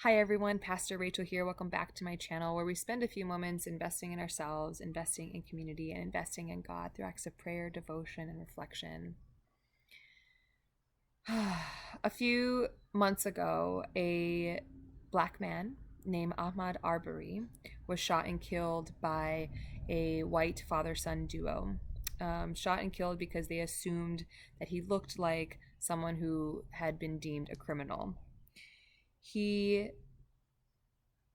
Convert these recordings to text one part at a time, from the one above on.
Hi everyone, Pastor Rachel here. Welcome back to my channel where we spend a few moments investing in ourselves, investing in community, and investing in God through acts of prayer, devotion, and reflection. A few months ago, a black man named Ahmad Arbor was shot and killed by a white father-son duo. Shot and killed because they assumed that he looked like someone who had been deemed a criminal. He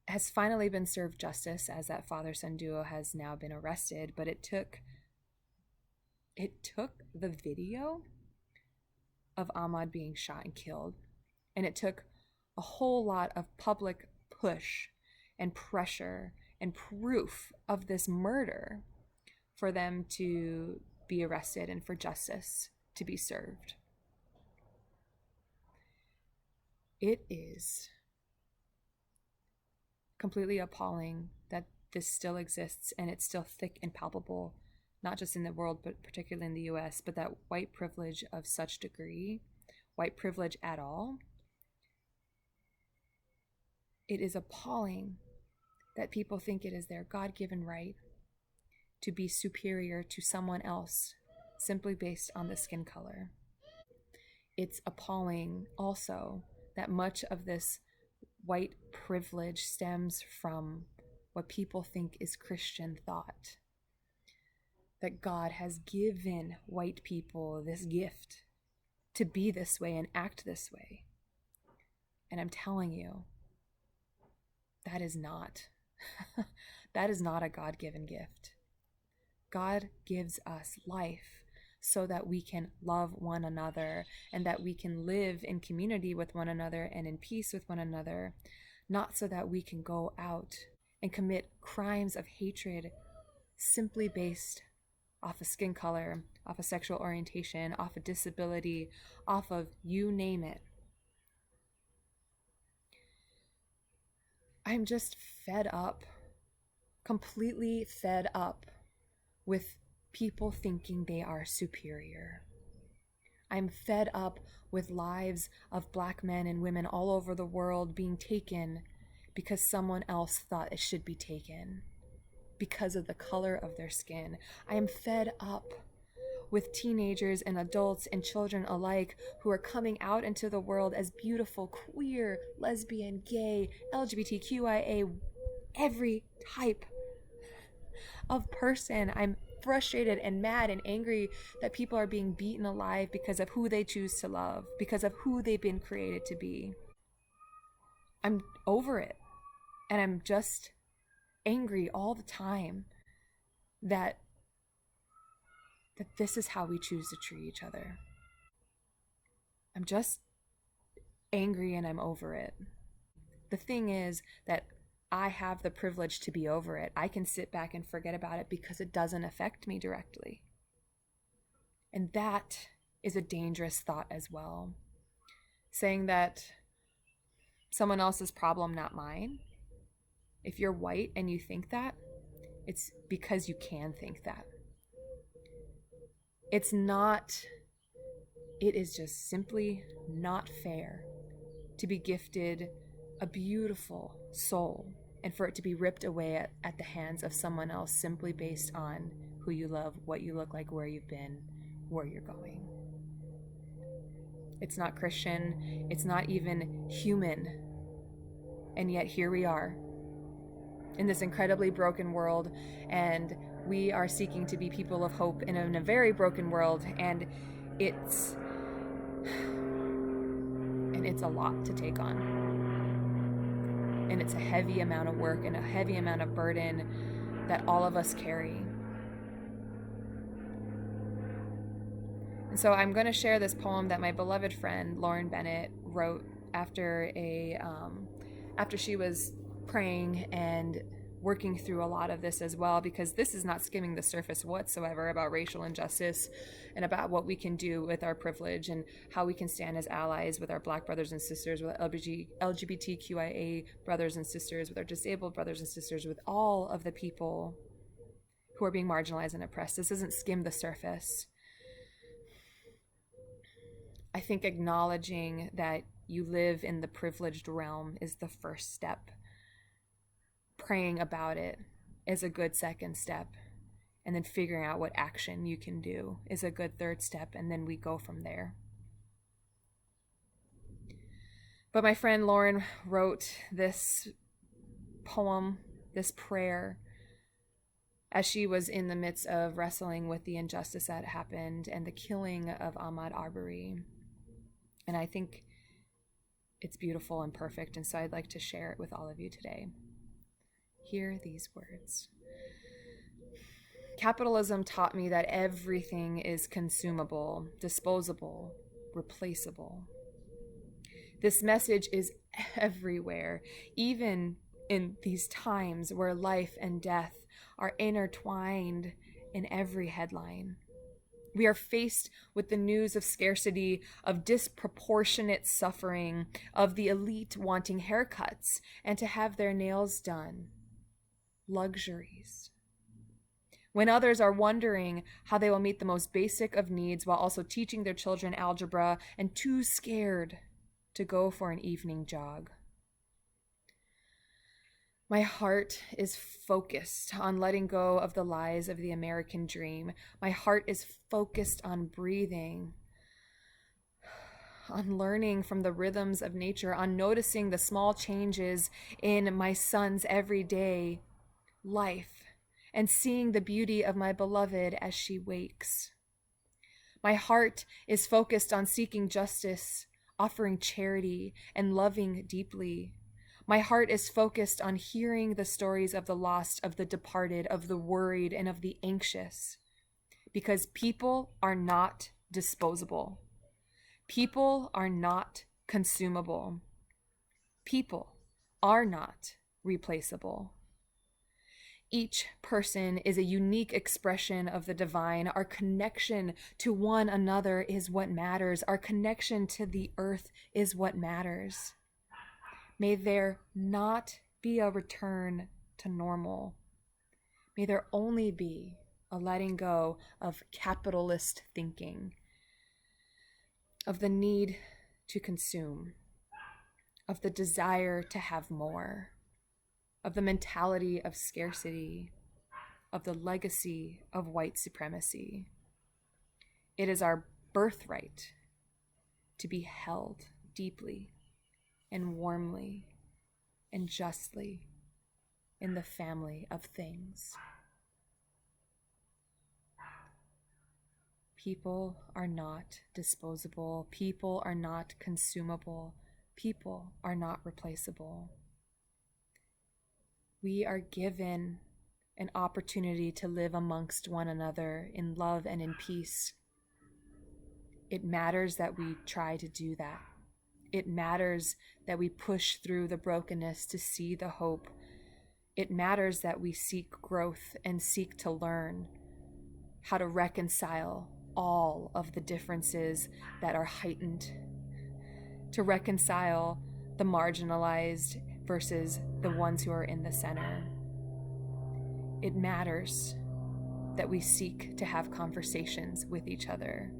has finally been served justice as that father-son duo has now been arrested, but it took the video of Ahmad being shot and killed, and it took a whole lot of public push and pressure and proof of this murder for them to be arrested and for justice to be served. It is completely appalling that this still exists and it's still thick and palpable, not just in the world, but particularly in the US, but that white privilege of such degree, white privilege at all. It is appalling that people think it is their God-given right to be superior to someone else simply based on the skin color. It's appalling also that much of this white privilege stems from what people think is Christian thought. That God has given white people this gift to be this way and act this way. And I'm telling you, that is not a God-given gift. God gives us life so that we can love one another and that we can live in community with one another and in peace with one another, not so that we can go out and commit crimes of hatred simply based off of skin color, off of sexual orientation, off of disability, off of you name it. I'm just fed up, completely fed up with people thinking they are superior. I'm fed up with lives of black men and women all over the world being taken because someone else thought it should be taken because of the color of their skin. I am fed up with teenagers and adults and children alike who are coming out into the world as beautiful, queer, lesbian, gay, LGBTQIA, every type of person. I'm frustrated and mad and angry that people are being beaten alive because of who they choose to love, because of who they've been created to be. I'm over it. And I'm just angry all the time that this is how we choose to treat each other. I'm just angry and I'm over it. The thing is that I have the privilege to be over it. I can sit back and forget about it because it doesn't affect me directly. And that is a dangerous thought as well. Saying that someone else's problem, not mine. If you're white and you think that, it's because you can think that. It is just simply not fair to be gifted a beautiful soul and for it to be ripped away at the hands of someone else simply based on who you love, what you look like, where you've been, where you're going. It's not Christian, it's not even human. And yet here we are in this incredibly broken world, and we are seeking to be people of hope in a very broken world, and it's a lot to take on. And it's a heavy amount of work and a heavy amount of burden that all of us carry. And so I'm going to share this poem that my beloved friend Lauren Bennett wrote after she was praying and working through a lot of this as well, because this is not skimming the surface whatsoever about racial injustice and about what we can do with our privilege and how we can stand as allies with our Black brothers and sisters, with LGBTQIA brothers and sisters, with our disabled brothers and sisters, with all of the people who are being marginalized and oppressed. This doesn't skim the surface. I think acknowledging that you live in the privileged realm is the first step. Praying about it is a good second step. And then figuring out what action you can do is a good third step. And then we go from there. But my friend Lauren wrote this poem, this prayer, as she was in the midst of wrestling with the injustice that happened and the killing of Ahmad Arbor II. And I think it's beautiful and perfect, and so I'd like to share it with all of you today. Hear these words. Capitalism taught me that everything is consumable, disposable, replaceable. This message is everywhere, even in these times where life and death are intertwined in every headline. We are faced with the news of scarcity, of disproportionate suffering, of the elite wanting haircuts and to have their nails done. Luxuries. When others are wondering how they will meet the most basic of needs while also teaching their children algebra and too scared to go for an evening jog. My heart is focused on letting go of the lies of the American dream. My heart is focused on breathing, on learning from the rhythms of nature, on noticing the small changes in my son's everyday life, and seeing the beauty of my beloved as she wakes. My heart is focused on seeking justice, offering charity, and loving deeply. My heart is focused on hearing the stories of the lost, of the departed, of the worried, and of the anxious. Because people are not disposable. People are not consumable. People are not replaceable. Each person is a unique expression of the divine. Our connection to one another is what matters. Our connection to the earth is what matters. May there not be a return to normal. May there only be a letting go of capitalist thinking, of the need to consume, of the desire to have more, of the mentality of scarcity, of the legacy of white supremacy. It is our birthright to be held deeply and warmly and justly in the family of things. People are not disposable. People are not consumable. People are not replaceable. We are given an opportunity to live amongst one another in love and in peace. It matters that we try to do that. It matters that we push through the brokenness to see the hope. It matters that we seek growth and seek to learn how to reconcile all of the differences that are heightened, to reconcile the marginalized versus the ones who are in the center. It matters that we seek to have conversations with each other.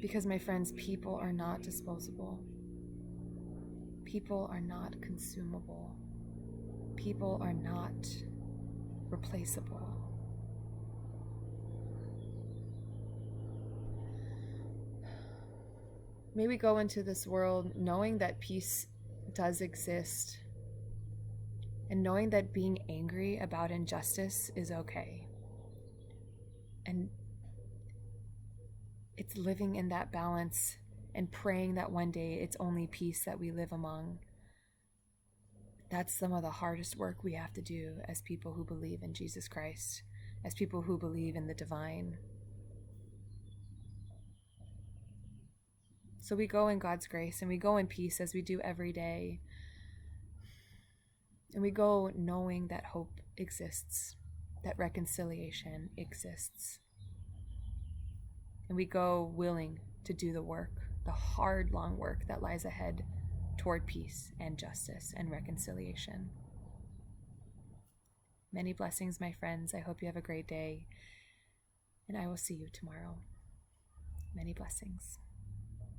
Because, my friends, people are not disposable. People are not consumable. People are not replaceable. May we go into this world knowing that peace does exist, and knowing that being angry about injustice is okay. And it's living in that balance and praying that one day it's only peace that we live among. That's some of the hardest work we have to do as people who believe in Jesus Christ, as people who believe in the divine. So we go in God's grace and we go in peace as we do every day. And we go knowing that hope exists, that reconciliation exists. And we go willing to do the work, the hard, long work that lies ahead toward peace and justice and reconciliation. Many blessings, my friends. I hope you have a great day, and I will see you tomorrow. Many blessings.